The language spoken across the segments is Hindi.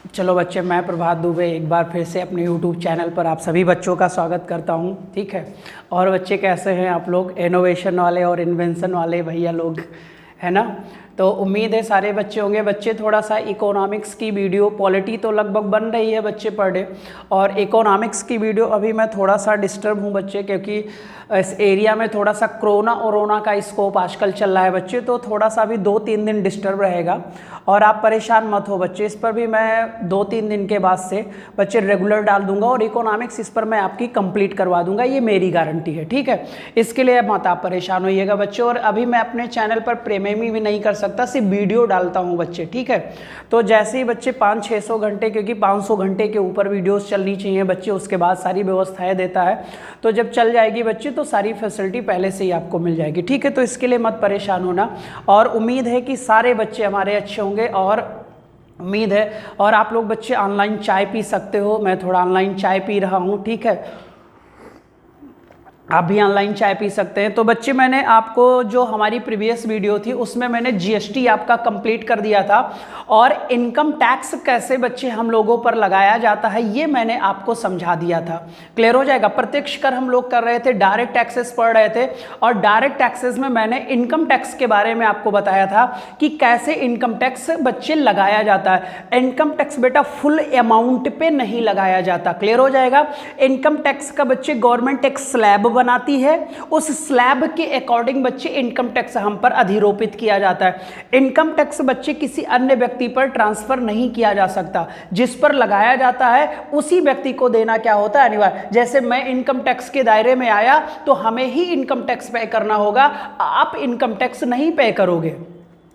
चलो बच्चे, मैं प्रभात दुबे एक बार फिर से अपने YouTube चैनल पर आप सभी बच्चों का स्वागत करता हूं। ठीक है। और बच्चे कैसे हैं आप लोग? इनोवेशन वाले और इन्वेंशन वाले भैया लोग, है ना? तो उम्मीद है सारे बच्चे होंगे। बच्चे थोड़ा सा इकोनॉमिक्स की वीडियो, पॉलिटी तो लगभग बन रही है बच्चे पर डे, और इकोनॉमिक्स की वीडियो अभी मैं थोड़ा सा डिस्टर्ब हूँ बच्चे, क्योंकि इस एरिया में थोड़ा सा कोरोना का स्कोप आजकल चल रहा है बच्चे, तो थोड़ा सा अभी 2-3 दिन डिस्टर्ब रहेगा। और आप परेशान मत हो बच्चे, इस पर भी मैं 2-3 दिन के बाद से बच्चे रेगुलर डाल दूंगा, और इकोनॉमिक्स इस पर मैं आपकी कंप्लीट करवा दूंगा, ये मेरी गारंटी है। ठीक है, इसके लिए मत आप परेशान होइएगा बच्चे। और अभी मैं अपने चैनल पर प्रीमियम भी नहीं कर सकता, सिर्फ वीडियो डालता हूँ बच्चे। ठीक है, तो जैसे ही बच्चे 500-600 घंटे, क्योंकि 500 घंटे के ऊपर वीडियोस चलनी चाहिए बच्चे, उसके बाद सारी व्यवस्थाएं देता है, तो जब चल जाएगी बच्चे तो सारी फैसिलिटी पहले से ही आपको मिल जाएगी। ठीक है, तो इसके लिए मत परेशान होना, और उम्मीद है कि सारे बच्चे हमारे अच्छे होंगे, और उम्मीद है। और आप लोग बच्चे ऑनलाइन चाय पी सकते हो, मैं थोड़ा ऑनलाइन चाय पी रहा हूँ। ठीक है, आप भी ऑनलाइन चाय पी सकते हैं। तो बच्चे, मैंने आपको जो हमारी प्रीवियस वीडियो थी उसमें मैंने जीएसटी आपका कंप्लीट कर दिया था, और इनकम टैक्स कैसे बच्चे हम लोगों पर लगाया जाता है ये मैंने आपको समझा दिया था। क्लियर हो जाएगा। प्रत्यक्ष कर हम लोग कर रहे थे, डायरेक्ट टैक्सेस पढ़ रहे थे, और डायरेक्ट टैक्सेस में मैंने इनकम टैक्स के बारे में आपको बताया था कि कैसे इनकम टैक्स बच्चे लगाया जाता है। इनकम टैक्स बेटा फुल अमाउंट पे नहीं लगाया जाता। क्लियर हो जाएगा। इनकम टैक्स का बच्चे गवर्नमेंट एक स्लैब बनाती है, उस स्लैब के अकॉर्डिंग बच्चे इनकम टैक्स हम पर अधिरोपित किया जाता है। इनकम टैक्स बच्चे किसी अन्य व्यक्ति पर ट्रांसफर नहीं किया जा सकता, जिस पर लगाया जाता है उसी व्यक्ति को देना क्या होता है, अनिवार्य। जैसे मैं इनकम टैक्स के दायरे में आया तो हमें ही इनकम टैक्स पे करना होगा, आप इनकम टैक्स नहीं पे करोगे।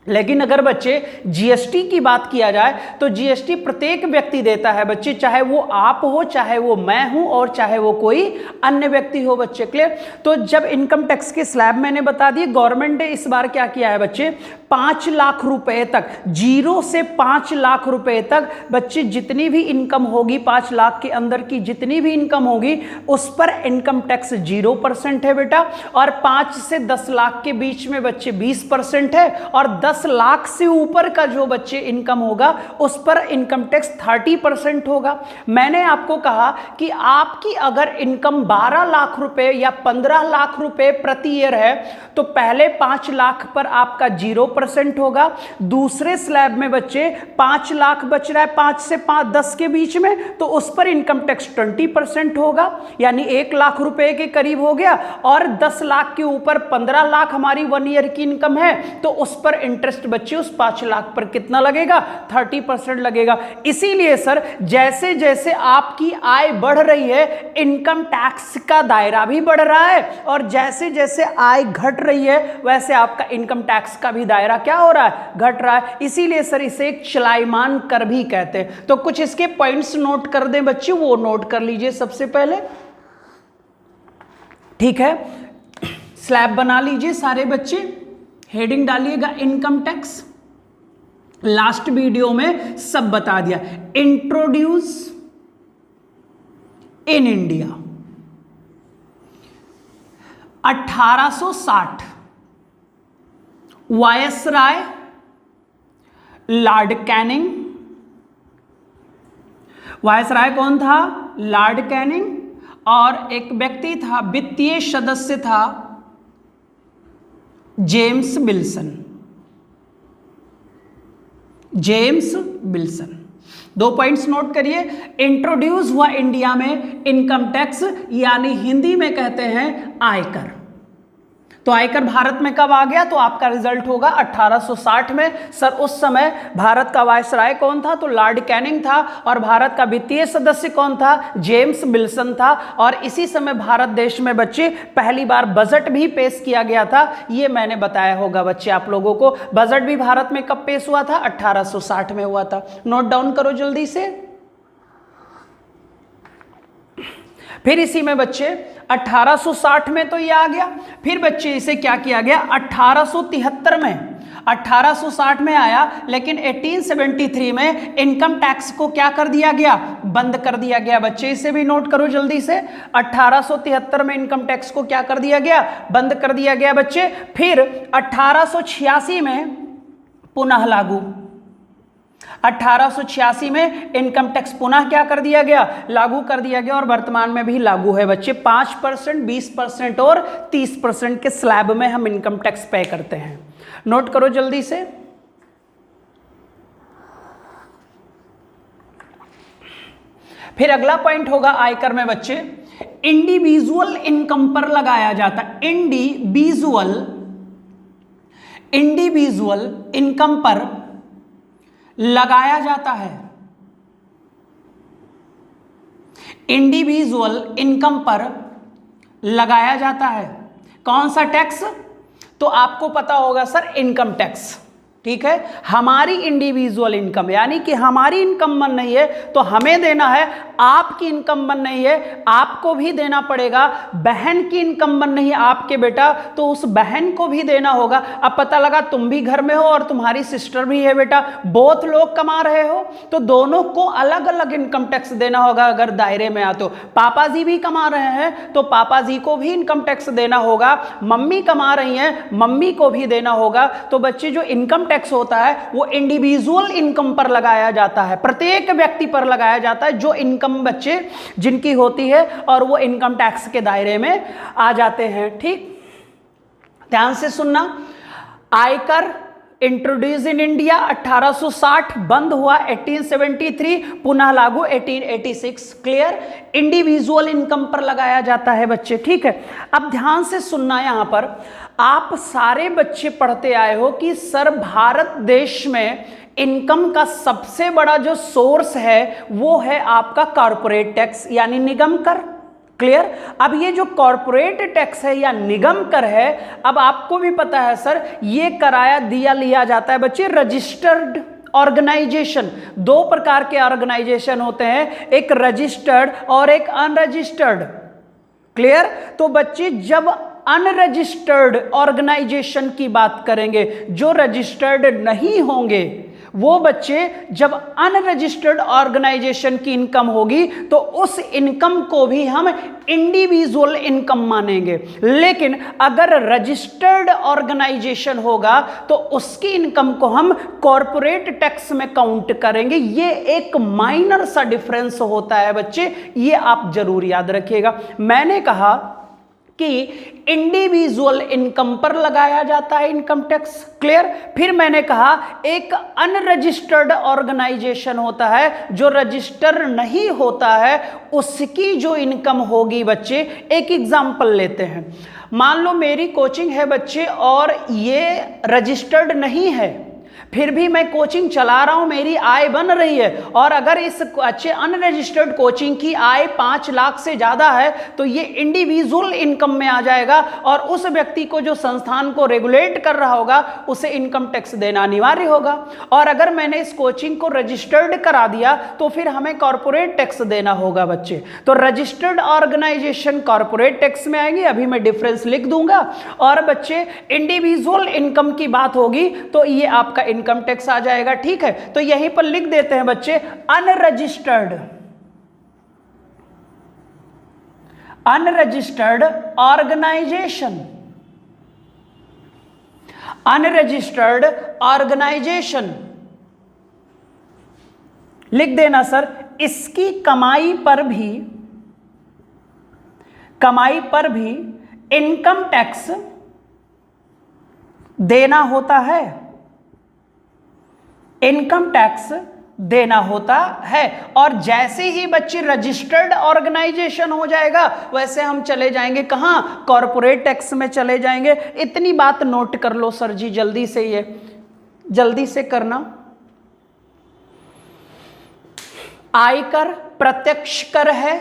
लेकिन अगर बच्चे जीएसटी की बात किया जाए तो जीएसटी प्रत्येक व्यक्ति देता है बच्चे, चाहे वो आप हो, चाहे वो मैं हूं, और चाहे वो कोई अन्य व्यक्ति हो बच्चे। क्लियर। तो जब इनकम टैक्स के स्लैब मैंने बता दिए, गवर्नमेंट ने इस बार क्या किया है बच्चे, 5 लाख रुपए तक, 0 से 5 लाख रुपए तक बच्चे जितनी भी इनकम होगी, 5 लाख के अंदर की जितनी भी इनकम होगी उस पर इनकम टैक्स 0% है बेटा। और 5 से 10 लाख के बीच में बच्चे 20% है, और 10 लाख से ऊपर का जो बच्चे इनकम होगा उस पर इनकम टैक्स 30% होगा। मैंने आपको कहा कि आपकी अगर इनकम 12 लाख रुपए या 15 लाख रुपए प्रति ईयर है तो पहले 5 लाख पर आपका 0% होगा। दूसरे स्लैब में बच्चे 5 लाख बच रहा है 5 से 10 के बीच में, तो उस पर इनकम टैक्स 20% होगा, यानी 1 लाख रुपए के करीब हो गया। और 10 लाख के ऊपर 15 लाख हमारी 1 ईयर की इनकम है, तो उस पर इंटरेस्ट बच्चे उस 5 लाख पर कितना लगेगा, 30% लगेगा। इसीलिए सर, जैसे जैसे आपकी आय बढ़ रही है इनकम टैक्स का दायरा भी बढ़ रहा है, और जैसे जैसे आय घट रही है वैसे आपका इनकम टैक्स का भी दायरा क्या हो रहा है, घट रहा है। इसीलिए सर इसे एक चलायमान कर भी कहते हैं। तो कुछ इसके पॉइंट्स नोट कर दें बच्चे, वो नोट कर लीजिए सबसे पहले। ठीक है, स्लैब बना लीजिए सारे बच्चे, हेडिंग डालिएगा इनकम टैक्स। लास्ट वीडियो में सब बता दिया। Introduce in India 1860, viceroy Lord Canning. Viceroy कौन था? Lord Canning. और एक व्यक्ति था, वित्तीय सदस्य था, James Wilson. James Wilson. 2 points note करिए। इंट्रोड्यूस हुआ इंडिया में इनकम टैक्स, यानी हिंदी में कहते हैं आयकर। तो आयकर भारत में कब आ गया? तो आपका रिजल्ट होगा 1860 में। सर उस समय भारत का वायसराय कौन था? तो लॉर्ड कैनिंग था। और भारत का वित्तीय सदस्य कौन था? जेम्स विल्सन था। और इसी समय भारत देश में बच्चे पहली बार बजट भी पेश किया गया था, ये मैंने बताया होगा बच्चे आप लोगों को। बजट भी भारत में कब पेश हुआ था? 1860 में हुआ था। नोट डाउन करो जल्दी से। फिर इसी में बच्चे 1860 में तो ये आ गया, फिर बच्चे इसे क्या किया गया 1873 में, 1860 में आया, लेकिन 1873 में इनकम टैक्स को क्या कर दिया गया, बंद कर दिया गया। बच्चे इसे भी नोट करो जल्दी से, 1873 में इनकम टैक्स को क्या कर दिया गया, बंद कर दिया गया बच्चे। फिर 1886 में पुनः लागू, 1886 में इनकम टैक्स पुनः क्या कर दिया गया, लागू कर दिया गया, और वर्तमान में भी लागू है बच्चे। 5%, 20% और 30% के स्लैब में हम इनकम टैक्स पे करते हैं। नोट करो जल्दी से। फिर अगला पॉइंट होगा आयकर में बच्चे, इंडिविजुअल इनकम पर लगाया जाता है। इंडिविजुअल इनकम पर लगाया जाता है। इंडिविजुअल इनकम पर लगाया जाता है कौन सा टैक्स? तो आपको पता होगा सर, इनकम टैक्स। ठीक है, हमारी इंडिविजुअल इनकम, यानी कि हमारी इनकम बन नहीं है तो हमें देना है, आपकी इनकम बन नहीं है आपको भी देना पड़ेगा, बहन की इनकम बन नहीं है आपके बेटा तो उस बहन को भी देना होगा। अब पता लगा तुम भी घर में हो और तुम्हारी सिस्टर भी है बेटा, बहुत लोग कमा रहे हो तो दोनों को अलग अलग इनकम टैक्स देना होगा। अगर दायरे में आते हो, पापा जी भी कमा रहे हैं तो पापा जी को भी इनकम टैक्स देना होगा, मम्मी कमा रही हैं मम्मी को भी देना होगा। तो बच्चे जो इनकम टैक्स होता है वो इंडिविजुअल इनकम पर लगाया जाता है, प्रत्येक व्यक्ति पर लगाया जाता है जो इनकम बच्चे जिनकी होती है, और वो इनकम टैक्स के दायरे में आ जाते हैं। ठीक, ध्यान से सुनना। आयकर इंट्रोड्यूस इन इंडिया 1860, बंद हुआ 1873, पुनः लागू 1886। क्लियर, इंडिविजुअल इनकम पर लगाया जाता है बच्चे। ठीक है, अब ध्यान से सुनना। यहां पर आप सारे बच्चे पढ़ते आए हो कि सर भारत देश में इनकम का सबसे बड़ा जो सोर्स है वो है आपका कॉर्पोरेट टैक्स यानी निगम कर। क्लियर, अब ये जो कॉर्पोरेट टैक्स है या निगम कर है, अब आपको भी पता है सर ये कराया दिया लिया जाता है बच्चे रजिस्टर्ड ऑर्गेनाइजेशन। दो प्रकार के ऑर्गेनाइजेशन होते हैं, एक रजिस्टर्ड और एक अनरजिस्टर्ड। क्लियर, तो बच्चे जब अनरजिस्टर्ड ऑर्गेनाइजेशन की बात करेंगे, जो रजिस्टर्ड नहीं होंगे, वो बच्चे जब अनरजिस्टर्ड ऑर्गेनाइजेशन की इनकम होगी तो उस इनकम को भी हम इंडिविजुअल इनकम मानेंगे। लेकिन अगर रजिस्टर्ड ऑर्गेनाइजेशन होगा तो उसकी इनकम को हम कॉर्पोरेट टैक्स में काउंट करेंगे। ये एक माइनर सा डिफरेंस होता है बच्चे, ये आप जरूर याद रखिएगा। मैंने कहा कि इंडिविजुअल इनकम पर लगाया जाता है इनकम टैक्स। क्लियर, फिर मैंने कहा एक अनरजिस्टर्ड ऑर्गेनाइजेशन होता है, जो रजिस्टर नहीं होता है, उसकी जो इनकम होगी बच्चे, एक एग्जांपल लेते हैं। मान लो मेरी कोचिंग है बच्चे और ये रजिस्टर्ड नहीं है, फिर भी मैं कोचिंग चला रहा हूं, मेरी आय बन रही है, और अगर इस अच्छे अनरजिस्टर्ड कोचिंग की आय 5 लाख से ज्यादा है तो ये इंडिविजुअल इनकम में आ जाएगा, और उस व्यक्ति को जो संस्थान को रेगुलेट कर रहा होगा उसे इनकम टैक्स देना अनिवार्य होगा। और अगर मैंने इस कोचिंग को रजिस्टर्ड करा दिया तो फिर हमें कॉर्पोरेट टैक्स देना होगा बच्चे। तो रजिस्टर्ड ऑर्गेनाइजेशन कॉर्पोरेट टैक्स में आएंगे, अभी मैं डिफरेंस लिख दूंगा, और बच्चे इंडिविजुअल इनकम की बात होगी तो ये आपका इनकम टैक्स आ जाएगा। ठीक है, तो यहीं पर लिख देते हैं बच्चे अनरजिस्टर्ड ऑर्गेनाइजेशन। अनरजिस्टर्ड ऑर्गेनाइजेशन लिख देना सर। इसकी कमाई पर भी इनकम टैक्स देना होता है, इनकम टैक्स देना होता है। और जैसे ही बच्चे रजिस्टर्ड ऑर्गेनाइजेशन हो जाएगा वैसे हम चले जाएंगे कहां, कॉर्पोरेट टैक्स में चले जाएंगे। इतनी बात नोट कर लो सर जी, जल्दी से, ये जल्दी से करना। आयकर प्रत्यक्ष कर है,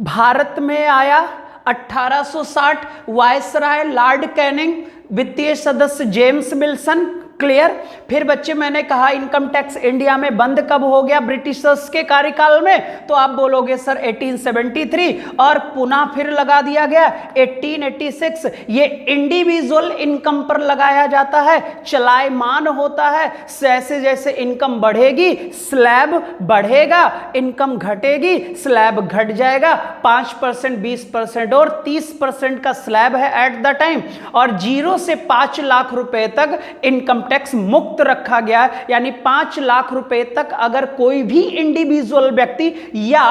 भारत में आया 1860, वायसराय लॉर्ड कैनिंग, वित्तीय सदस्य जेम्स विल्सन। क्लियर, फिर बच्चे मैंने कहा इनकम टैक्स इंडिया में बंद कब हो गया ब्रिटिशर्स के कार्यकाल में, तो आप बोलोगे सर 1873, और पुनः फिर लगा दिया गया 1886। ये इंडिविजुअल इनकम पर लगाया जाता है, चलायमान होता है। जैसे जैसे इनकम बढ़ेगी स्लैब बढ़ेगा, इनकम घटेगी स्लैब घट जाएगा। 5%, 20% और 30% का स्लैब है एट द टाइम, और 0 से 5 लाख रुपए तक इनकम टैक्स मुक्त रखा गया है, यानी 5 लाख रुपए तक अगर कोई भी इंडिविजुअल व्यक्ति या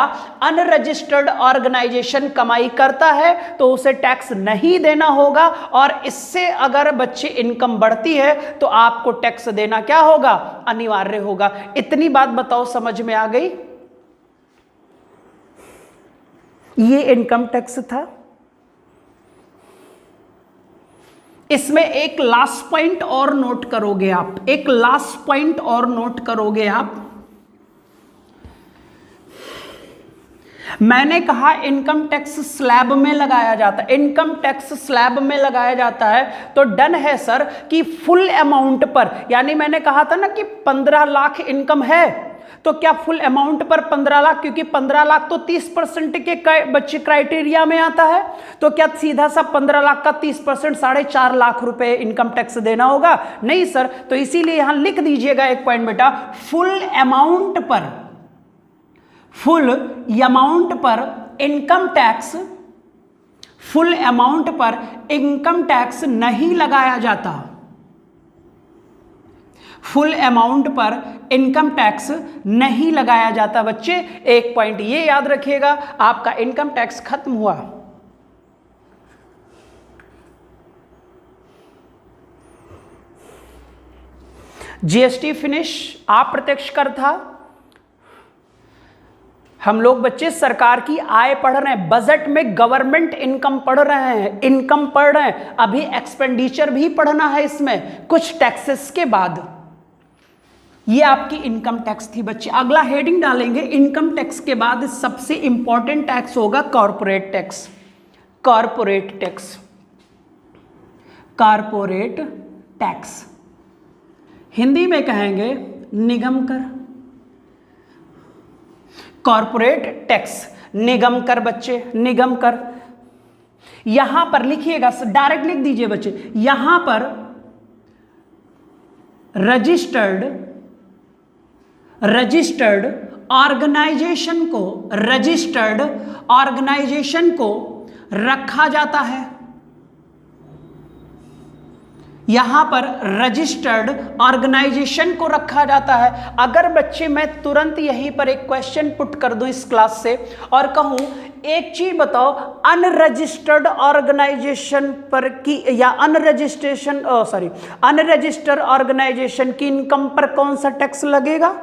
अनरजिस्टर्ड ऑर्गेनाइजेशन कमाई करता है तो उसे टैक्स नहीं देना होगा, और इससे अगर बच्चे इनकम बढ़ती है तो आपको टैक्स देना क्या होगा, अनिवार्य होगा। इतनी बात बताओ समझ में आ गई? ये इनकम टैक्स था। इसमें एक लास्ट पॉइंट और नोट करोगे आप, एक लास्ट पॉइंट और नोट करोगे आप। मैंने कहा इनकम टैक्स स्लैब में लगाया जाता है, इनकम टैक्स स्लैब में लगाया जाता है तो डन है सर कि फुल अमाउंट पर, यानी मैंने कहा था ना कि 15 लाख इनकम है तो क्या फुल अमाउंट पर 15 लाख, क्योंकि 15 लाख तो 30% के बच्चे क्राइटेरिया में आता है, तो क्या सीधा सा 15 लाख का 30% 4.5 लाख रुपए इनकम टैक्स देना होगा? नहीं सर। तो इसीलिए यहां लिख दीजिएगा एक पॉइंट बेटा, फुल अमाउंट पर इनकम टैक्स, फुल अमाउंट पर इनकम टैक्स नहीं लगाया जाता, फुल अमाउंट पर इनकम टैक्स नहीं लगाया जाता। बच्चे एक पॉइंट ये याद रखिएगा, आपका इनकम टैक्स खत्म हुआ। जीएसटी फिनिश, अप्रत्यक्ष कर था। हम लोग बच्चे सरकार की आय पढ़ रहे हैं, बजट में गवर्नमेंट इनकम पढ़ रहे हैं, इनकम पढ़ रहे हैं, अभी एक्सपेंडिचर भी पढ़ना है इसमें कुछ टैक्सेस के बाद। ये आपकी इनकम टैक्स थी बच्चे। अगला हेडिंग डालेंगे, इनकम टैक्स के बाद सबसे इंपॉर्टेंट टैक्स होगा corporate tax. Corporate tax, corporate tax Hindi में कहेंगे निगम कर। कॉर्पोरेट टैक्स निगम कर बच्चे, निगम कर। यहां पर लिखिएगा, डायरेक्ट लिख दीजिए बच्चे, यहां पर रजिस्टर्ड ऑर्गेनाइजेशन को रखा जाता है। यहां पर रजिस्टर्ड ऑर्गेनाइजेशन को रखा जाता है। अगर बच्चे मैं तुरंत यहीं पर एक क्वेश्चन पुट कर दूं इस क्लास से और कहूं एक चीज बताओ, अनरजिस्टर्ड ऑर्गेनाइजेशन पर की या अनरजिस्टर्ड ऑर्गेनाइजेशन की इनकम पर कौन सा टैक्स लगेगा?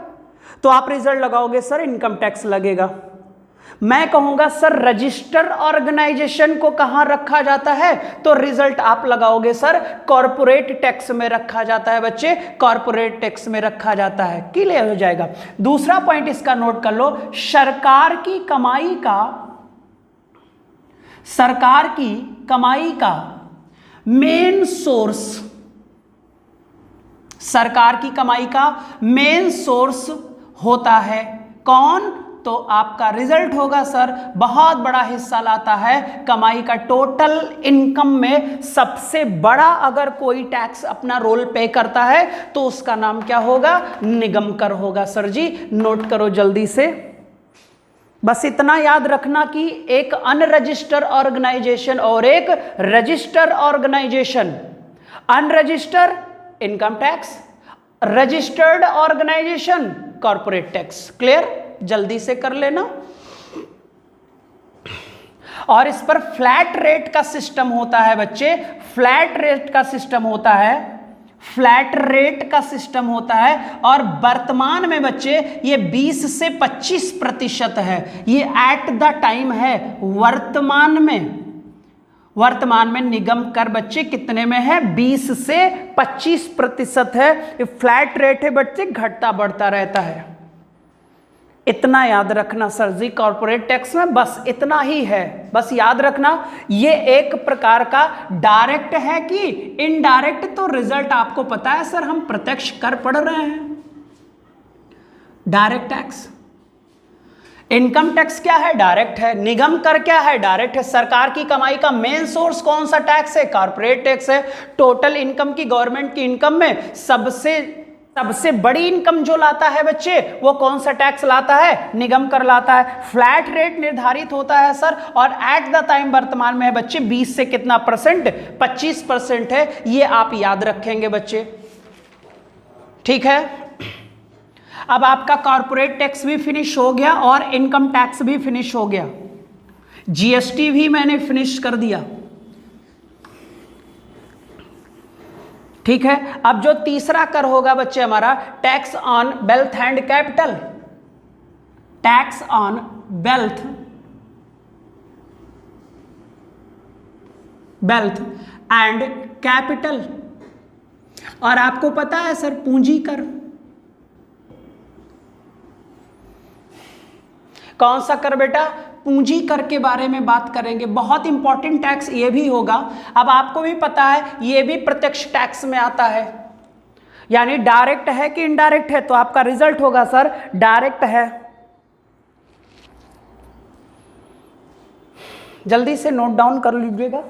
तो आप रिजल्ट लगाओगे सर इनकम टैक्स लगेगा। मैं कहूंगा सर रजिस्टर्ड ऑर्गेनाइजेशन को कहां रखा जाता है, तो रिजल्ट आप लगाओगे सर कॉर्पोरेट टैक्स में रखा जाता है बच्चे, कॉर्पोरेट टैक्स में रखा जाता है। क्लियर हो जाएगा। दूसरा पॉइंट इसका नोट कर लो, सरकार की कमाई का मेन सोर्स, सरकार की कमाई का मेन सोर्स होता है कौन? तो आपका रिजल्ट होगा सर बहुत बड़ा हिस्सा लाता है कमाई का। टोटल इनकम में सबसे बड़ा अगर कोई टैक्स अपना रोल पे करता है तो उसका नाम क्या होगा? निगम कर होगा। सर जी नोट करो जल्दी से। बस इतना याद रखना कि एक अनरजिस्टर्ड ऑर्गेनाइजेशन और एक registered organisation, unregistered income tax, registered organisation corporate tax. Clear? जल्दी से कर लेना। और इस पर फ्लैट रेट का सिस्टम होता है बच्चे, फ्लैट रेट का सिस्टम होता है, फ्लैट रेट का सिस्टम होता है। और वर्तमान में बच्चे ये 20 से 25% है, ये एट द टाइम है। वर्तमान में निगम कर बच्चे कितने में है? 20 से 25% है। ये फ्लैट रेट है बच्चे, घटता बढ़ता रहता है। इतना याद रखना सर जी कॉर्पोरेट टैक्स में, बस इतना ही है। बस याद रखना ये एक प्रकार का डायरेक्ट है कि इनडायरेक्ट, तो रिजल्ट आपको पता है सर, हम प्रत्यक्ष कर पढ़ रहे हैं। डायरेक्ट टैक्स, इनकम टैक्स क्या है? डायरेक्ट है। निगम कर क्या है? डायरेक्ट है। सरकार की कमाई का मेन सोर्स कौन सा टैक्स है? कॉर्पोरेट टैक्स है। टोटल इनकम की, गवर्नमेंट की इनकम में सबसे बड़ी इनकम जो लाता है बच्चे, वो कौन सा टैक्स लाता है? निगम कर लाता है। फ्लैट रेट निर्धारित होता है सर, और एट द टाइम वर्तमान में है बच्चे 20 से कितना परसेंट? 25% है। ये आप याद रखेंगे बच्चे। ठीक है, अब आपका कॉर्पोरेट टैक्स भी फिनिश हो गया और इनकम टैक्स भी फिनिश हो गया, जीएसटी भी मैंने फिनिश कर दिया। ठीक है, अब जो तीसरा कर होगा बच्चे हमारा tax on wealth and capital, tax on wealth and capital. और आपको पता है सर पूंजी कर, कौन सा कर बेटा, पूंजी कर के बारे में बात करेंगे, बहुत इंपॉर्टेंट टैक्स ये भी होगा। अब आपको भी पता है ये भी प्रत्यक्ष टैक्स में आता है, यानी डायरेक्ट है कि इनडायरेक्ट है, तो आपका रिजल्ट होगा सर डायरेक्ट है। जल्दी से नोट डाउन कर लीजिएगा।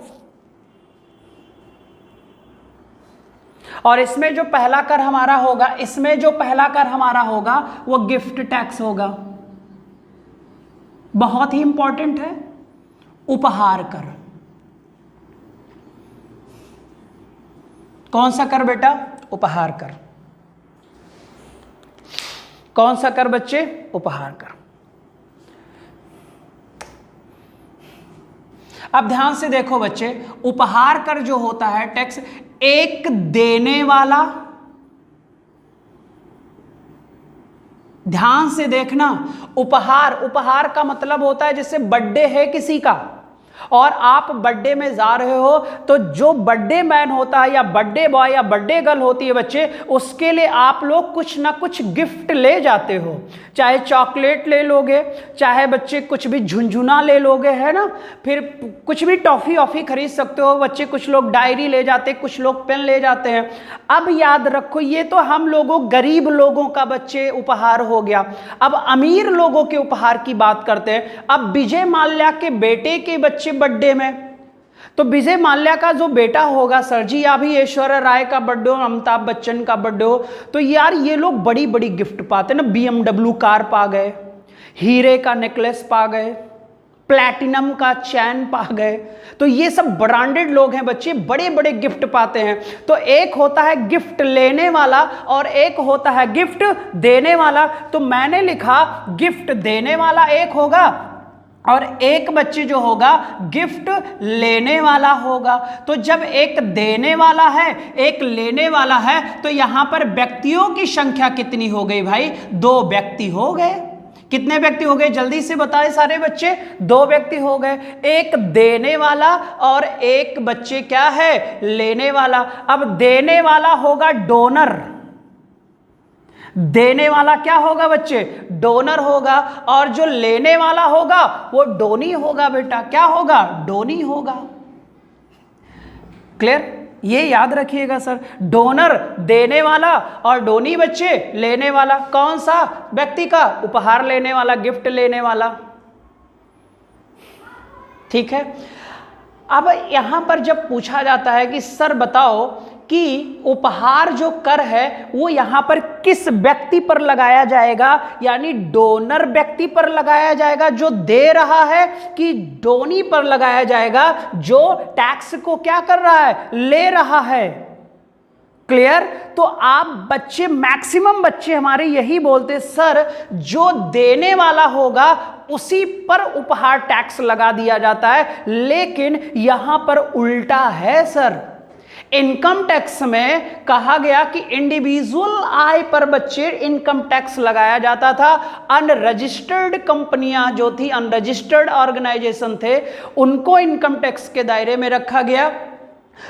और इसमें जो पहला कर हमारा होगा, इसमें जो पहला कर हमारा होगा वो गिफ्ट टैक्स होगा, बहुत ही इंपॉर्टेंट है, उपहार कर। कौन सा कर बेटा, उपहार कर। कौन सा कर बच्चे, उपहार कर। अब ध्यान से देखो बच्चे, उपहार कर जो होता है टैक्स, एक देने वाला, ध्यान से देखना, उपहार का मतलब होता है जैसे बर्थडे है किसी का और आप बर्थडे में जा रहे हो, तो जो बर्थडे मैन होता है या बर्थडे बॉय या बर्थडे गर्ल होती है बच्चे, उसके लिए आप लोग कुछ ना कुछ गिफ्ट ले जाते हो, चाहे चॉकलेट ले लोगे, चाहे बच्चे कुछ भी झुनझुना ले लोगे, है ना, फिर कुछ भी टॉफी ऑफी खरीद सकते हो बच्चे, कुछ लोग डायरी ले जाते, कुछ लोग पेन ले जाते हैं। अब याद रखो ये तो हम लोगों गरीब लोगों का बच्चे उपहार हो गया। अब अमीर लोगों के उपहार की बात करते हैं। अब विजय माल्या के बेटे के बच्चे बर्थडे में, तो विजय माल्या का जो बेटा होगा सर जी, या भी ऐश्वर्या राय का बर्थडे हो, अमिताभ बच्चन का बर्थडे हो, तो यार ये लोग बड़ी बड़ी गिफ्ट पाते ना, BMW कार पा गए, हीरे का नेकलेस पा गए, प्लैटिनम का चैन पा गए, तो ये सब ब्रांडेड लोग हैं बच्चे, बड़े बड़े गिफ्ट पाते हैं। तो एक होता है गिफ्ट लेने वाला और एक होता है गिफ्ट देने वाला। तो मैंने लिखा गिफ्ट देने वाला एक होगा और एक बच्चे जो होगा गिफ्ट लेने वाला होगा। तो जब एक देने वाला है एक लेने वाला है, तो यहां पर व्यक्तियों की संख्या कितनी हो गई भाई, 2 व्यक्ति हो गए। कितने व्यक्ति हो गए जल्दी से बताएं सारे बच्चे, 2 व्यक्ति हो गए, एक देने वाला और एक बच्चे क्या है, लेने वाला। अब देने वाला होगा डोनर, देने वाला क्या होगा बच्चे, डोनर होगा, और जो लेने वाला होगा वो डोनी होगा बेटा, क्या होगा, डोनी होगा। क्लियर, ये याद रखिएगा सर, डोनर देने वाला और डोनी बच्चे लेने वाला। कौन सा व्यक्ति का, उपहार लेने वाला, गिफ्ट लेने वाला। ठीक है, अब यहां पर जब पूछा जाता है कि सर बताओ कि उपहार जो कर है वो यहां पर किस व्यक्ति पर लगाया जाएगा, यानी डोनर व्यक्ति पर लगाया जाएगा जो दे रहा है, कि डोनी पर लगाया जाएगा जो टैक्स को क्या कर रहा है, ले रहा है। क्लियर, तो आप बच्चे, मैक्सिमम बच्चे हमारे यही बोलते सर जो देने वाला होगा उसी पर उपहार टैक्स लगा दिया जाता है, लेकिन यहां पर उल्टा है सर। इनकम टैक्स में कहा गया कि इंडिविजुअल आय पर बच्चे इनकम टैक्स लगाया जाता था। अनरजिस्टर्ड कंपनियां जो थी, अनरजिस्टर्ड ऑर्गेनाइजेशन थे, उनको इनकम टैक्स के दायरे में रखा गया।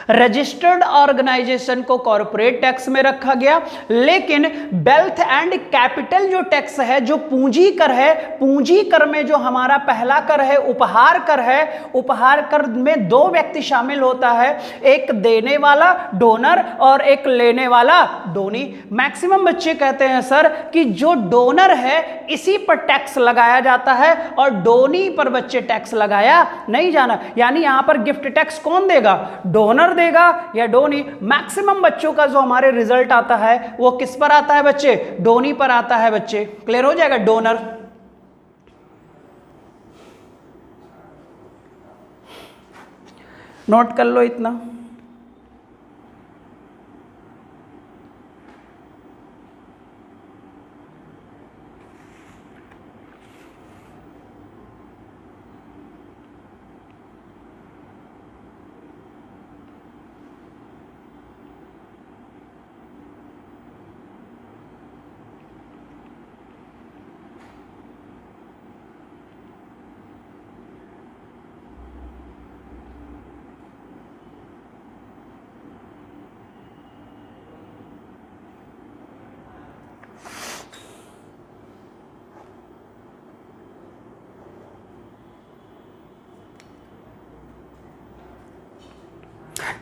रजिस्टर्ड ऑर्गेनाइजेशन को कॉर्पोरेट टैक्स में रखा गया। लेकिन वेल्थ एंड कैपिटल जो टैक्स है, जो पूंजी कर है, पूंजी कर में जो हमारा पहला कर है उपहार कर है, उपहार कर में 2 व्यक्ति शामिल होता है, एक देने वाला डोनर और एक लेने वाला डोनी। मैक्सिमम बच्चे कहते हैं सर कि जो डोनर है इसी पर टैक्स लगाया जाता है और डोनी पर बच्चे टैक्स लगाया नहीं जाना। यानी यहां पर गिफ्ट टैक्स कौन देगा, डोनर देगा या डोनी। मैक्सिमम बच्चों का जो हमारे रिजल्ट आता है वो किस पर आता है बच्चे, डोनी पर आता है बच्चे। क्लियर हो जाएगा, डोनर। नोट कर लो इतना।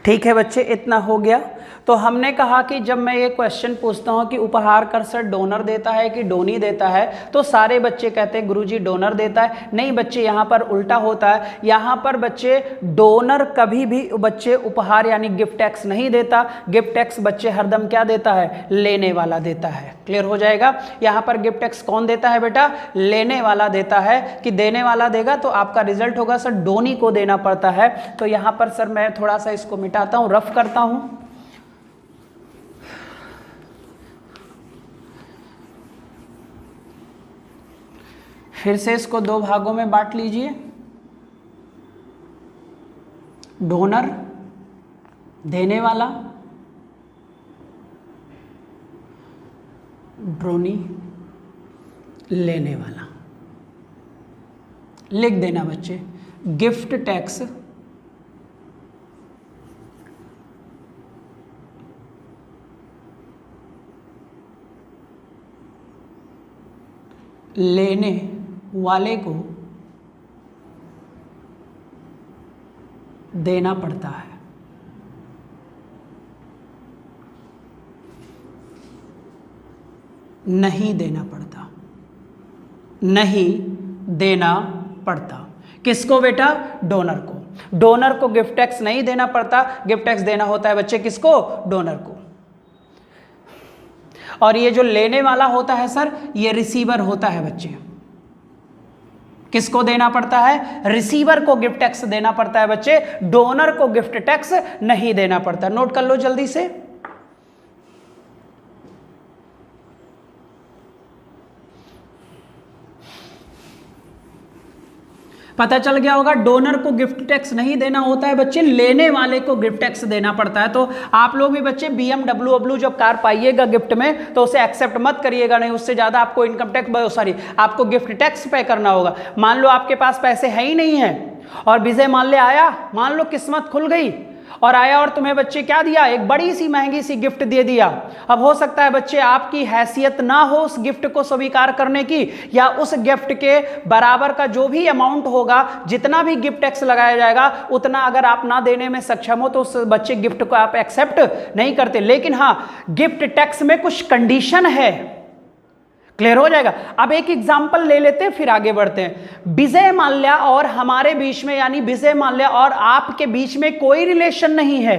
ठीक है बच्चे, इतना हो गया। तो हमने कहा कि जब मैं ये क्वेश्चन पूछता हूँ कि उपहार कर सर डोनर देता है कि डोनी देता है, तो सारे बच्चे कहते हैं गुरुजी डोनर देता है। नहीं बच्चे, यहाँ पर उल्टा होता है। यहाँ पर बच्चे डोनर कभी भी बच्चे उपहार यानी गिफ्ट टैक्स नहीं देता। गिफ्ट टैक्स बच्चे हरदम क्या देता है? लेने वाला देता है। क्लियर हो जाएगा। यहाँ पर गिफ्ट टैक्स कौन देता है बेटा? लेने वाला देता है। कि देने वाला देगा तो आपका रिजल्ट होगा सर डोनी को देना पड़ता है। तो यहाँ पर सर मैं थोड़ा सा इसको मिटाता हूँ, रफ करता हूँ। फिर से इसको दो भागों में बांट लीजिए। डोनर देने वाला, ड्रोनी लेने वाला। लिख देना बच्चे, गिफ्ट टैक्स लेने वाले को देना पड़ता है। नहीं देना पड़ता, नहीं देना पड़ता। किसको बेटा? डोनर को। डोनर को गिफ्ट टैक्स नहीं देना पड़ता। गिफ्ट टैक्स देना होता है बच्चे किसको? डोनर को। और ये जो लेने वाला होता है सर, ये रिसीवर होता है बच्चे। किसको देना पड़ता है? रिसीवर को गिफ्ट टैक्स देना पड़ता है बच्चे। डोनर को गिफ्ट टैक्स नहीं देना पड़ता। नोट कर लो जल्दी से। पता चल गया होगा। डोनर को गिफ्ट टैक्स नहीं देना होता है बच्चे, लेने वाले को गिफ्ट टैक्स देना पड़ता है। तो आप लोग भी बच्चे BMW जब कार पाइएगा गिफ्ट में तो उसे एक्सेप्ट मत करिएगा, नहीं उससे ज़्यादा आपको इनकम टैक्स आपको गिफ्ट टैक्स पे करना होगा। मान लो आपके पास पैसे है ही नहीं है और विजय मान ले आया, मान लो किस्मत खुल गई और आया और तुम्हें बच्चे क्या दिया? एक बड़ी सी महंगी सी गिफ्ट दे दिया। अब हो सकता है बच्चे आपकी हैसियत ना हो उस गिफ्ट को स्वीकार करने की, या उस गिफ्ट के बराबर का जो भी अमाउंट होगा, जितना भी गिफ्ट टैक्स लगाया जाएगा उतना अगर आप ना देने में सक्षम हो तो उस बच्चे गिफ्ट को आप एक्सेप्ट नहीं करते। लेकिन हाँ, गिफ्ट टैक्स में कुछ कंडीशन है। क्लियर हो जाएगा। अब एक एग्जांपल ले लेते हैं फिर आगे बढ़ते हैं। विजय माल्या और हमारे बीच में, यानी विजय माल्या और आपके बीच में कोई रिलेशन नहीं है,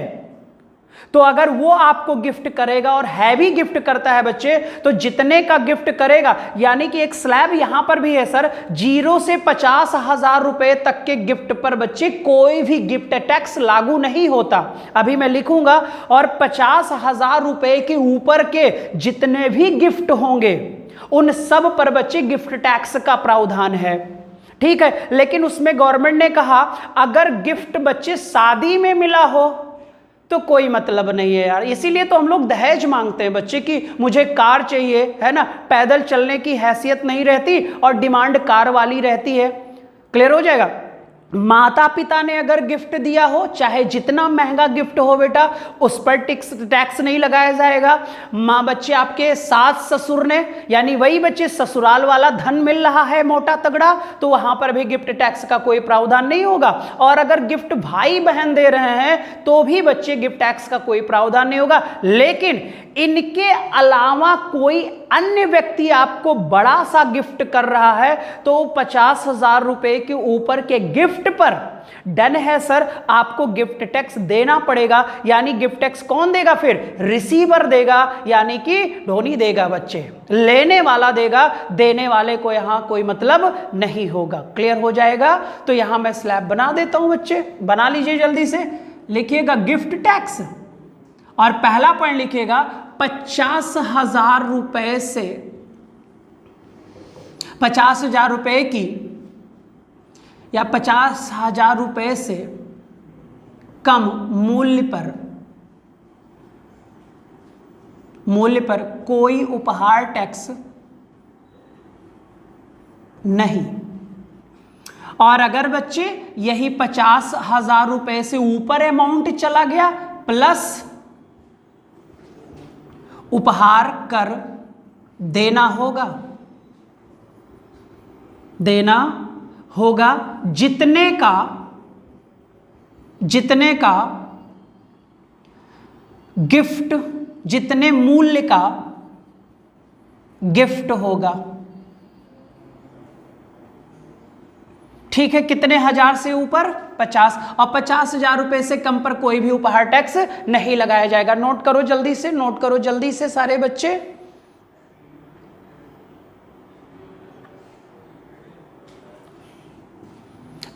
तो अगर वो आपको गिफ्ट करेगा और हैवी गिफ्ट करता है बच्चे, तो जितने का गिफ्ट करेगा, यानी कि एक स्लैब यहां पर भी है सर, 0 से 50,000 रुपए तक के गिफ्ट पर बच्चे कोई भी गिफ्ट टैक्स लागू नहीं होता। अभी मैं लिखूंगा, और 50,000 रुपए के ऊपर के जितने भी गिफ्ट होंगे उन सब पर बच्चे गिफ्ट टैक्स का प्रावधान है। ठीक है। लेकिन उसमें गवर्नमेंट ने कहा अगर गिफ्ट बच्चे शादी में मिला हो तो कोई मतलब नहीं है यार। इसीलिए तो हम लोग दहेज मांगते हैं बच्चे की, मुझे कार चाहिए, है ना। पैदल चलने की हैसियत नहीं रहती और डिमांड कार वाली रहती है। क्लियर हो जाएगा। माता पिता ने अगर गिफ्ट दिया हो, चाहे जितना महंगा गिफ्ट हो बेटा, उस पर टैक्स नहीं लगाया जाएगा। माँ बच्चे आपके सास ससुर ने, यानी वही बच्चे ससुराल वाला धन मिल रहा है मोटा तगड़ा, तो वहां पर भी गिफ्ट टैक्स का कोई प्रावधान नहीं होगा। और अगर गिफ्ट भाई बहन दे रहे हैं तो भी बच्चे गिफ्ट टैक्स का कोई प्रावधान नहीं होगा। लेकिन इनके अलावा कोई अन्य व्यक्ति आपको बड़ा सा गिफ्ट कर रहा है तो 50,000 रुपए के ऊपर के गिफ्ट पर डन है सर, आपको गिफ्ट टैक्स देना पड़ेगा। यानी गिफ्ट टैक्स कौन देगा? फिर रिसीवर देगा, यानी कि ढोनी देगा बच्चे, लेने वाला देगा, देने वाले को यहां कोई मतलब नहीं होगा। क्लियर हो जाएगा। तो यहां मैं स्लैब बना देता हूं बच्चे, बना लीजिए जल्दी से। लिखिएगा गिफ्ट टैक्स और पहला पॉइंट लिखिएगा 50,000 रुपए से 50,000 रुपए की या 50,000 रुपए से कम मूल्य पर कोई उपहार टैक्स नहीं। और अगर बच्चे यही 50,000 रुपए से ऊपर अमाउंट चला गया प्लस उपहार कर देना होगा जितने का गिफ्ट जितने मूल्य का गिफ्ट होगा, ठीक है, कितने हजार से ऊपर 50, और 50,000 रुपए से कम पर कोई भी उपहार टैक्स नहीं लगाया जाएगा। नोट करो जल्दी से, नोट करो जल्दी से सारे बच्चे।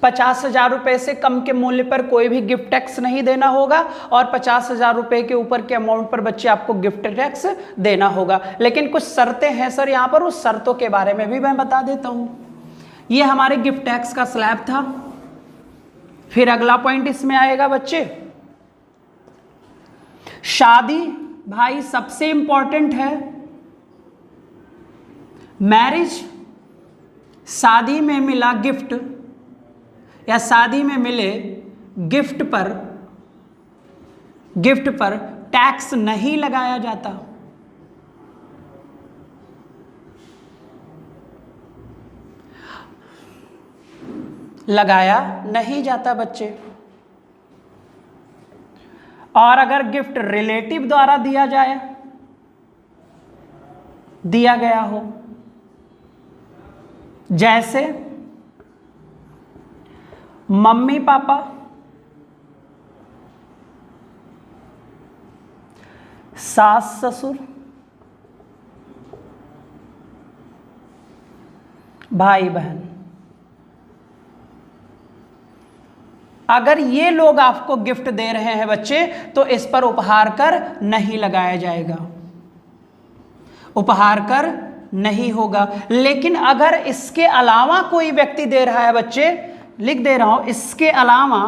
50,000 रुपए से कम के मूल्य पर कोई भी गिफ्ट टैक्स नहीं देना होगा, और 50,000 रुपए के ऊपर के अमाउंट पर बच्चे आपको गिफ्ट टैक्स देना होगा। लेकिन कुछ शर्तें हैं सर यहाँ पर, उस शर्तों के बारे में भी मैं बता देता हूं। ये हमारे गिफ्ट टैक्स का स्लैब था। फिर अगला पॉइंट इसमें आएगा बच्चे, शादी भाई सबसे इंपॉर्टेंट है। मैरिज, शादी में मिला गिफ्ट या शादी में मिले गिफ्ट पर टैक्स नहीं लगाया जाता। लगाया नहीं जाता बच्चे। और अगर गिफ्ट रिलेटिव द्वारा दिया गया हो, जैसे मम्मी पापा, सास ससुर, भाई बहन, अगर ये लोग आपको गिफ्ट दे रहे हैं बच्चे, तो इस पर उपहार कर नहीं लगाया जाएगा, उपहार कर नहीं होगा। लेकिन अगर इसके अलावा कोई व्यक्ति दे रहा है बच्चे, लिख दे रहा हूं, इसके अलावा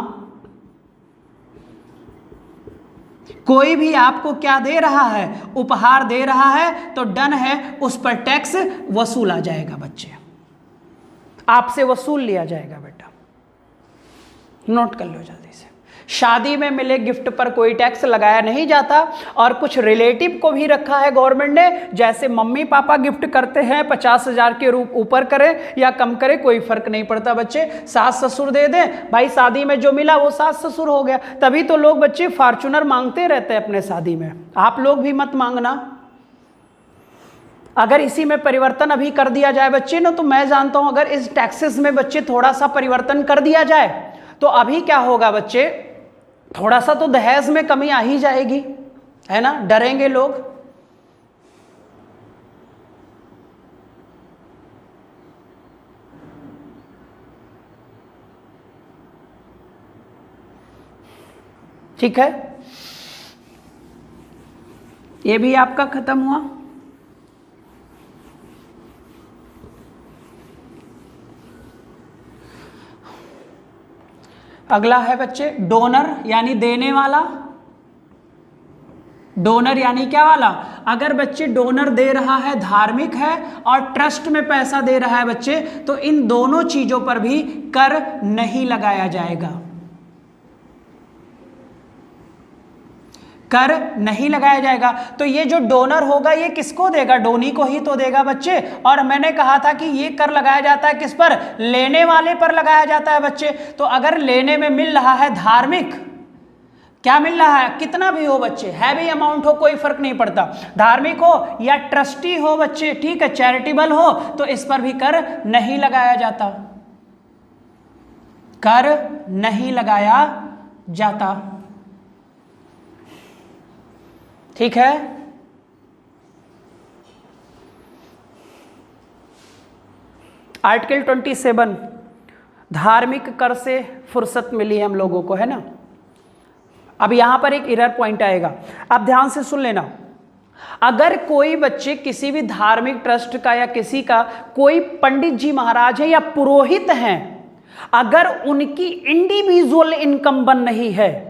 कोई भी आपको क्या दे रहा है, उपहार दे रहा है, तो डन है, उस पर टैक्स वसूला जाएगा बच्चे, आपसे वसूल लिया जाएगा बेटा। नोट कर लो जल्दी से। शादी में मिले गिफ्ट पर कोई टैक्स लगाया नहीं जाता। और कुछ रिलेटिव को भी रखा है गवर्नमेंट ने, जैसे मम्मी पापा गिफ्ट करते हैं 50,000 के रूप ऊपर करें या कम करें कोई फर्क नहीं पड़ता बच्चे। सास ससुर दे दें भाई, शादी में जो मिला वो सास ससुर हो गया। तभी तो लोग बच्चे फॉर्च्यूनर मांगते रहते हैं अपने शादी में। आप लोग भी मत मांगना। अगर इसी में परिवर्तन अभी कर दिया जाए बच्चे ना, तो मैं जानता हूं अगर इस टैक्सेस में बच्चे थोड़ा सा परिवर्तन कर दिया जाए तो अभी क्या होगा बच्चे, थोड़ा सा तो दहेज में कमी आ ही जाएगी, है ना, डरेंगे लोग। ठीक है, ये भी आपका खत्म हुआ। अगला है बच्चे डोनर, यानी देने वाला। डोनर यानी क्या वाला, अगर बच्चे डोनर दे रहा है धार्मिक है और ट्रस्ट में पैसा दे रहा है बच्चे, तो इन दोनों चीजों पर भी कर नहीं लगाया जाएगा, कर नहीं लगाया जाएगा। तो ये जो डोनर होगा ये किसको देगा, डोनी को ही तो देगा बच्चे। और मैंने कहा था कि ये कर लगाया जाता है किस पर, लेने वाले पर लगाया जाता है बच्चे। तो अगर लेने में मिल रहा है धार्मिक, क्या मिल रहा है, कितना भी हो बच्चे, हैवी अमाउंट हो कोई फर्क नहीं पड़ता, धार्मिक हो या ट्रस्टी हो बच्चे, ठीक है, चैरिटेबल हो, तो इस पर भी कर नहीं लगाया जाता, कर नहीं लगाया जाता। ठीक है, आर्टिकल 27, धार्मिक कर से फुर्सत मिली है हम लोगों को, है ना। अब यहां पर एक एरर पॉइंट आएगा, आप ध्यान से सुन लेना। अगर कोई बच्चे किसी भी धार्मिक ट्रस्ट का या किसी का कोई पंडित जी महाराज है या पुरोहित हैं, अगर उनकी इंडिविजुअल इनकम बन नहीं है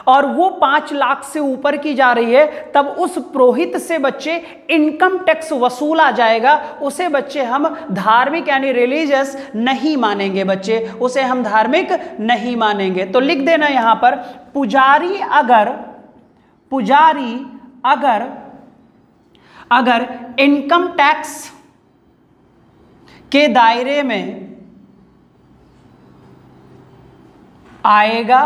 और वो 5 लाख से ऊपर की जा रही है, तब उस पुरोहित से बच्चे इनकम टैक्स वसूला जाएगा। उसे बच्चे हम धार्मिक यानी रिलीजियस नहीं मानेंगे बच्चे, उसे हम धार्मिक नहीं मानेंगे। तो लिख देना यहां पर, पुजारी अगर इनकम टैक्स के दायरे में आएगा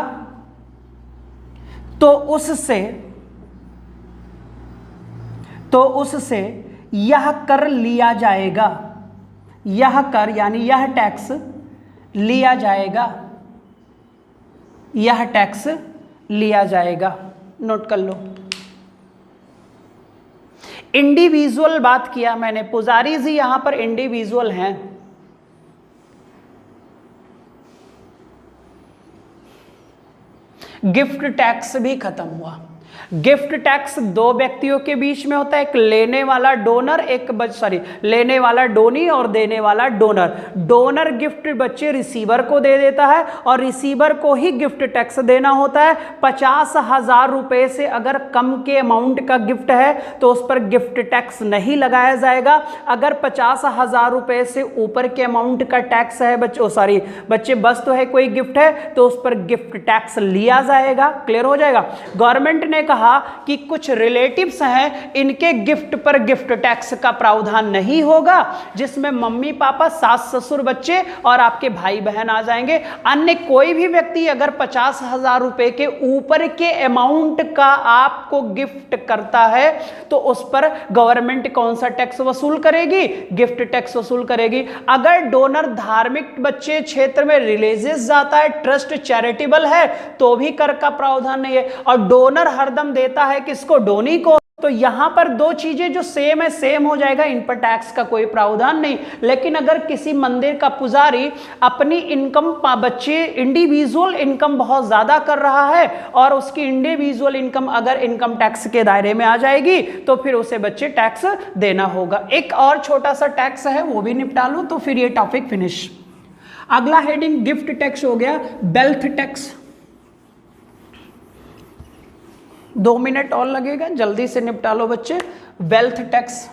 तो उससे तो उससे यह कर लिया जाएगा, यह कर यानी यह टैक्स लिया जाएगा, यह टैक्स लिया जाएगा। नोट कर लो। इंडिविजुअल बात किया मैंने, पुजारी जी यहां पर इंडिविजुअल हैं। गिफ्ट टैक्स भी खत्म हुआ। गिफ्ट टैक्स दो व्यक्तियों के बीच में होता है, एक लेने वाला डोनर, लेने वाला डोनी और देने वाला डोनर। डोनर गिफ्ट बच्चे रिसीवर को दे देता है और रिसीवर को ही गिफ्ट टैक्स देना होता है। 50,000 रुपए से अगर कम के अमाउंट का गिफ्ट है तो उस पर गिफ्ट टैक्स नहीं लगाया जाएगा। अगर 50,000 रुपए से ऊपर के अमाउंट का टैक्स है बच्चे बस तो है कोई गिफ्ट है तो उस पर गिफ्ट टैक्स लिया जाएगा। क्लियर हो जाएगा। गवर्नमेंट ने कहा कि कुछ रिलेटिव्स हैं, इनके गिफ्ट पर गिफ्ट टैक्स का प्रावधान नहीं होगा, जिसमें मम्मी पापा, सास ससुर, बच्चे और आपके भाई बहन आ जाएंगे। अन्य कोई भी व्यक्ति अगर 50,000 रुपए के ऊपर के अमाउंट का आपको गिफ्ट करता है तो उस पर गवर्नमेंट कौन सा टैक्स वसूल करेगी? गिफ्ट टैक्स वसूल करेगी। अगर डोनर धार्मिक बच्चे क्षेत्र में रिलीजियस जाता है, ट्रस्ट चैरिटेबल है, तो भी कर का प्रावधान नहीं है। और डोनर हरदम देता है किसको? डोनी को। तो यहां पर दो चीजें जो सेम है सेम हो जाएगा, इन पर टैक्स का कोई प्रावधान नहीं। लेकिन अगर किसी मंदिर का पुजारी अपनी इनकम बच्चे इंडिविजुअल इनकम बहुत ज्यादा कर रहा है और उसकी इंडिविजुअल इनकम अगर इनकम टैक्स के दायरे में आ जाएगी तो फिर उसे बच्चे टैक्स देना होगा। एक और छोटा सा टैक्स है वो भी निपटा लो तो फिर ये टॉपिक फिनिश। अगला हेडिंग गिफ्ट टैक्स हो गया। वेल्थ टैक्स 2 मिनट और लगेगा, जल्दी से निपटा लो बच्चे। Wealth tax,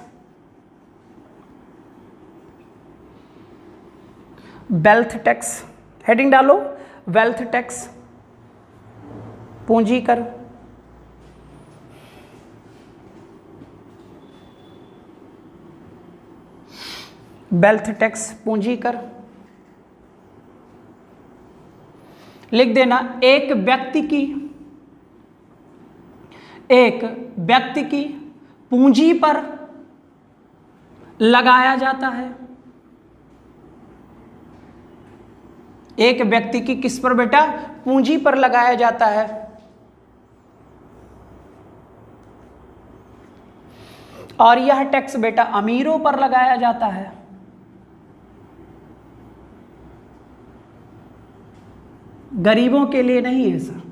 wealth tax heading डालो। वेल्थ टैक्स पूंजी कर, वेल्थ टैक्स पूंजी कर लिख देना। एक व्यक्ति की पूंजी पर लगाया जाता है। एक व्यक्ति की किस पर बेटा? पूंजी पर लगाया जाता है। और यह टैक्स बेटा अमीरों पर लगाया जाता है। गरीबों के लिए नहीं है सर।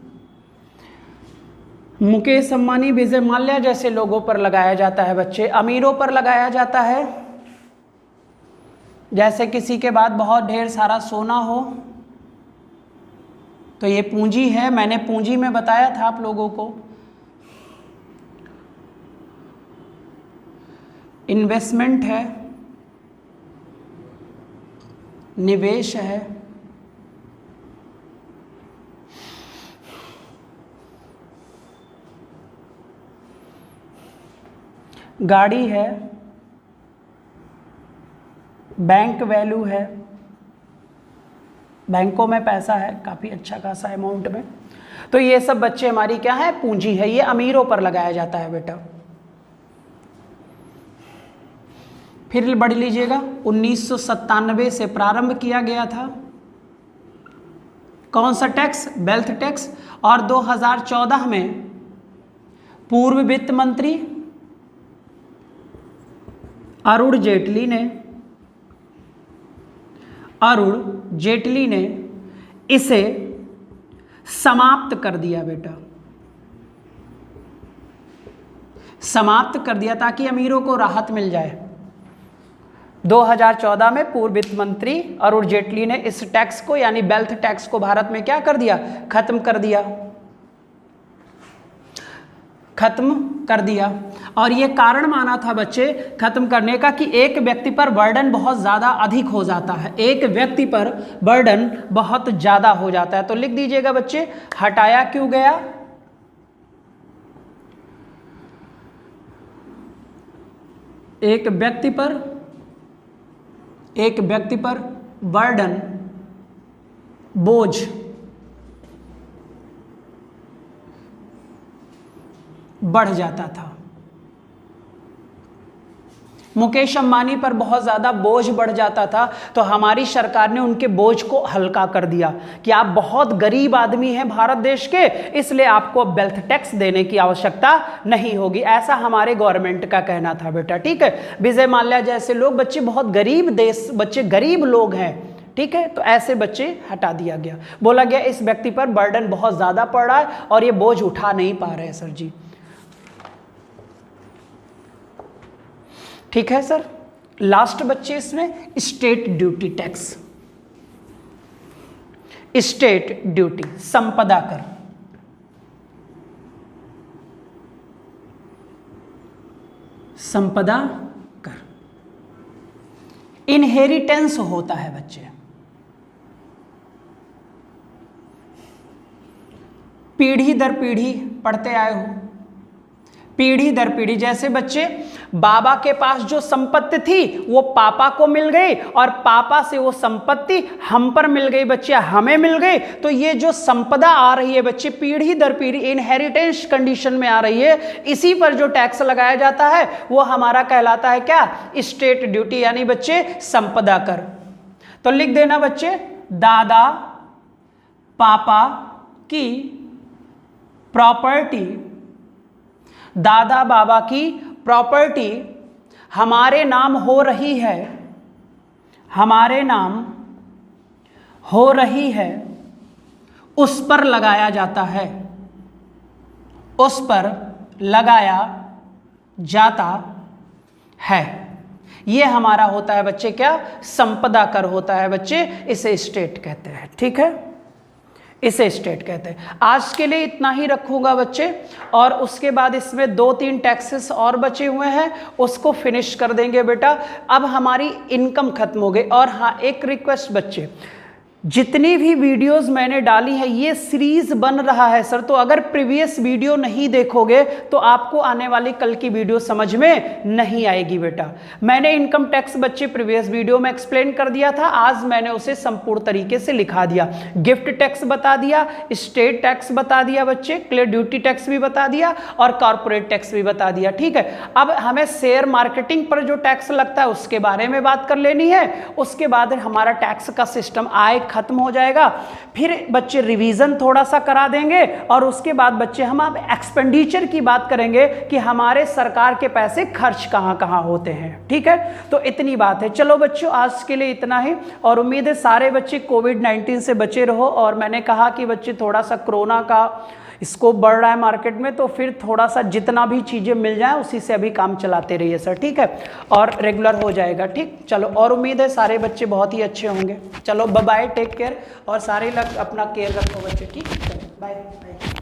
मुकेश अंबानी, विजय माल्या जैसे लोगों पर लगाया जाता है बच्चे। अमीरों पर लगाया जाता है, जैसे किसी के बाद बहुत ढेर सारा सोना हो तो ये पूंजी है। मैंने पूंजी में बताया था आप लोगों को, इन्वेस्टमेंट है, निवेश है, गाड़ी है, बैंक वैल्यू है, बैंकों में पैसा है काफ़ी अच्छा खासा अमाउंट में। तो ये सब बच्चे हमारी क्या है? पूंजी है। ये अमीरों पर लगाया जाता है बेटा। फिर बढ़ लीजिएगा। 1997 से प्रारंभ किया गया था कौन सा टैक्स? Wealth tax. और 2014 में पूर्व वित्त मंत्री अरुण जेटली ने इसे समाप्त कर दिया बेटा, समाप्त कर दिया ताकि अमीरों को राहत मिल जाए। 2014 में पूर्व वित्त मंत्री अरुण जेटली ने इस टैक्स को यानी वेल्थ टैक्स को भारत में क्या कर दिया? खत्म कर दिया, खत्म कर दिया। और ये कारण माना था बच्चे खत्म करने का कि एक व्यक्ति पर बर्डन बहुत ज़्यादा अधिक हो जाता है, एक व्यक्ति पर बर्डन बहुत ज़्यादा हो जाता है। तो लिख दीजिएगा बच्चे, हटाया क्यों गया? एक व्यक्ति पर बर्डन, बोझ बढ़ जाता था। मुकेश अंबानी पर बहुत ज़्यादा बोझ बढ़ जाता था, तो हमारी सरकार ने उनके बोझ को हल्का कर दिया कि आप बहुत गरीब आदमी हैं भारत देश के, इसलिए आपको वेल्थ टैक्स देने की आवश्यकता नहीं होगी। ऐसा हमारे गवर्नमेंट का कहना था बेटा, ठीक है। विजय माल्या जैसे लोग, बच्चे बहुत गरीब देश, बच्चे गरीब लोग हैं, ठीक है, तो ऐसे बच्चे हटा दिया गया। बोला गया इस व्यक्ति पर बर्डन बहुत ज़्यादा पड़ रहा है और ये बोझ उठा नहीं पा रहे हैं सर जी, ठीक है सर। लास्ट बच्चे इसमें state duty tax, state duty, संपदा कर, संपदा कर। इनहेरिटेंस होता है बच्चे, पीढ़ी दर पीढ़ी पढ़ते आए हो, पीढ़ी दर पीढ़ी। जैसे बच्चे बाबा के पास जो संपत्ति थी वो पापा को मिल गई और पापा से वो संपत्ति हम पर मिल गई बच्चे, हमें मिल गई, तो ये जो संपदा आ रही है बच्चे पीढ़ी दर पीढ़ी इनहेरिटेंस कंडीशन में आ रही है, इसी पर जो टैक्स लगाया जाता है वो हमारा कहलाता है क्या, स्टेट ड्यूटी, यानी बच्चे संपदा कर। तो लिख देना बच्चे, दादा पापा की प्रॉपर्टी, दादा बाबा की प्रॉपर्टी हमारे नाम हो रही है, हमारे नाम हो रही है, उस पर लगाया जाता है, उस पर लगाया जाता है। ये हमारा होता है बच्चे क्या, संपदा कर होता है बच्चे, इसे स्टेट कहते हैं, ठीक है, इसे स्टेट कहते हैं। आज के लिए इतना ही रखूंगा बच्चे, और उसके बाद इसमें 2-3 टैक्सेस और बचे हुए हैं, उसको फिनिश कर देंगे बेटा। अब हमारी इनकम खत्म हो गई। और हाँ, एक रिक्वेस्ट बच्चे, जितनी भी वीडियोस मैंने डाली है ये सीरीज बन रहा है सर, तो अगर प्रीवियस वीडियो नहीं देखोगे तो आपको आने वाली कल की वीडियो समझ में नहीं आएगी बेटा। मैंने इनकम टैक्स बच्चे प्रीवियस वीडियो में एक्सप्लेन कर दिया था, आज मैंने उसे संपूर्ण तरीके से लिखा दिया। गिफ्ट टैक्स बता दिया, स्टेट टैक्स बता दिया बच्चे, क्लियर ड्यूटी टैक्स भी बता दिया और कॉर्पोरेट टैक्स भी बता दिया, ठीक है। अब हमें शेयर मार्केटिंग पर जो टैक्स लगता है उसके बारे में बात कर लेनी है, उसके बाद हमारा टैक्स का सिस्टम आए खत्म हो जाएगा। फिर बच्चे रिवीजन थोड़ा सा करा देंगे और उसके बाद बच्चे हम अब एक्सपेंडिचर की बात करेंगे कि हमारे सरकार के पैसे खर्च कहां कहां होते हैं, ठीक है। तो इतनी बात है। चलो बच्चों, आज के लिए इतना ही, और उम्मीद है सारे बच्चे कोविड-19 से बचे रहो। और मैंने कहा कि बच्चे थोड़ा सा कोरोना का स्कोप बढ़ रहा है मार्केट में, तो फिर थोड़ा सा जितना भी चीज़ें मिल जाए उसी से अभी काम चलाते रहिए सर, ठीक है, और रेगुलर हो जाएगा, ठीक। चलो, और उम्मीद है सारे बच्चे बहुत ही अच्छे होंगे। चलो बाय बाय, टेक केयर, और सारे लोग अपना केयर रखो बच्चे, ठीक है, बाय बाय।